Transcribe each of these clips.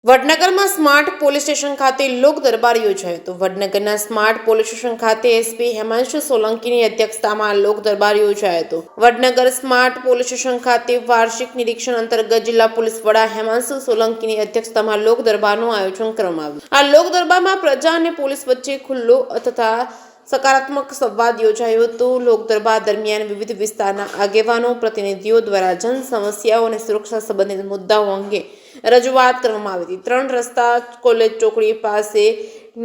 વડનગરમાં smart police station ખાતે લોક દરબાર યોજાયો હતો। વડનગરના સ્માર્ટ પોલીસ સ્ટેશન ખાતે એસપી હેમાંશુ સોલંકીની અધ્યક્ષતામાં લોક દરબાર યોજાયો હતો। વડનગર સ્માર્ટ પોલીસ સ્ટેશન ખાતે વાર્ષિક નિરીક્ષણ અંતર્ગત જિલ્લા પોલીસ વડા હેમાંશુ સોલંકીની અધ્યક્ષતામાં લોક દરબારનું આયોજન કરવામાં આવ્યું। આ લોક દરબારમાં પ્રજા અને પોલીસ વચ્ચે ખુલ્લો તથા સકારાત્મક સંવાદ યોજાયો હતો। લોક દરબાર દરમિયાન વિવિધ વિસ્તારના આગેવાનો પ્રતિનિધિઓ દ્વારા જન સમસ્યાઓ અને સુરક્ષા સંબંધિત મુદ્દાઓ અંગે રજૂઆત કરવામાં આવી હતી। 3 રસ્તા કોલેજ ચોકડી પાસે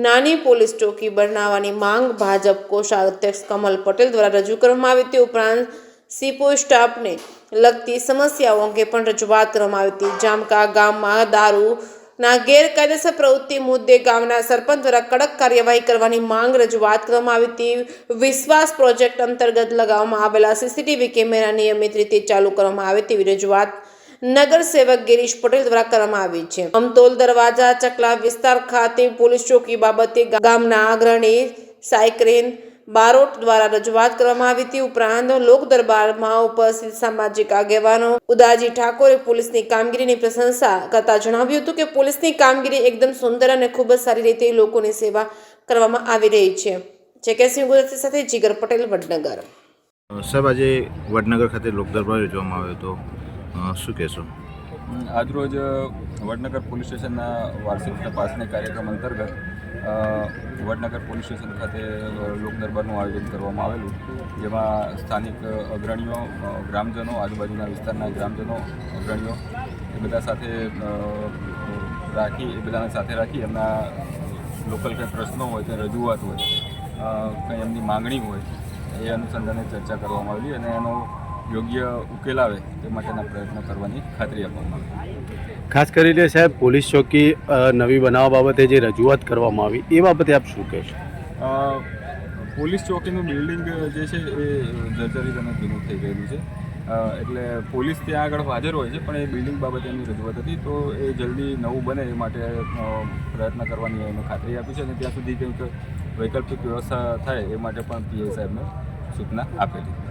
નાની પોલીસ ચોકી બનાવવાની માંગ ભાજપ કોષાધ્યક્ષ કમલ પટેલ દ્વારા રજૂ કરવામાં આવી હતી। ઉપરાંત સીપો સ્ટાફને લગતી સમસ્યાઓ અંગે પણ રજૂઆત કરવામાં આવી હતી। જામકા ગામમાં દારૂના ગેરકાયદેસર પ્રવૃત્તિ મુદ્દે ગામના સરપંચ દ્વારા કડક કાર્યવાહી કરવાની માંગ રજૂઆત કરવામાં આવી હતી। વિશ્વાસ પ્રોજેક્ટ અંતર્ગત લગાવવામાં આવેલા સીસીટીવી કેમેરા નિયમિત રીતે ચાલુ કરવામાં આવે તેવી રજૂઆત નગર સેવક ગિરીશ પટેલ દ્વારા કરવામાં આવી છે। અમતોલ દરવાજા ચકલા વિસ્તાર ખાતે પોલીસ ચોકી બાબતે ગામના અગ્રણી સાયકરેન બારોટ દ્વારા રજૂઆત કરવામાં આવી હતી। ઉપરાંત લોક દરબારમાં ઉપસ્થિત સામાજિક આગેવાનો ઉદાજી ઠાકોરે પોલીસની કામગીરીની પ્રશંસા કરતા જણાવ્યું હતું કે પોલીસની કામગીરી એકદમ સુંદર અને ખૂબ જ સારી રીતે લોકોની સેવા કરવામાં આવી રહી છે। જેકેસી ગુજરાતી સાથે જીગર પટેલ, વડનગર। સાહેબ, આજે વડનગર ખાતે લોક દરબાર યોજવામાં આવ્યો હતો, શું કહેશો? આજરોજ વડનગર પોલીસ સ્ટેશનના વાર્ષિક તપાસણી કાર્યક્રમ અંતર્ગત વડનગર પોલીસ સ્ટેશન ખાતે લોક દરબારનું આયોજન કરવામાં આવેલું, જેમાં સ્થાનિક અગ્રણીઓ, ગ્રામજનો, આજુબાજુના વિસ્તારના ગ્રામજનો, અગ્રણીઓ એ બધા સાથે બધાને સાથે રાખી એમના લોકલ કંઈ પ્રશ્નો હોય, કંઈ રજૂઆત હોય, કંઈ એમની માંગણી હોય એ અનુસંધાને ચર્ચા કરવામાં આવેલી અને એનો યોગ્ય ઉકેલ આવે તે માટેના પ્રયત્નો કરવાની ખાતરી આપવામાં આવી। ખાસ કરીને સાહેબ, પોલીસ ચોકી નવી બનાવવા બાબતે જે રજૂઆત કરવામાં આવી એ બાબતે આપ શું કહેશો? પોલીસ ચોકીનું બિલ્ડિંગ જે છે એ જર્જરિત અને જૂનું થઈ ગયેલું છે, એટલે પોલીસ ત્યાં આગળ હાજર હોય છે, પણ એ બિલ્ડિંગ બાબતે એમની રજૂઆત હતી, તો એ જલ્દી નવું બને એ માટે પ્રયત્ન કરવાની એમને ખાતરી આપી છે અને ત્યાં સુધી કંઈક વૈકલ્પિક વ્યવસ્થા થાય એ માટે પણ પીઆઈ સાહેબને સૂચના આપેલી।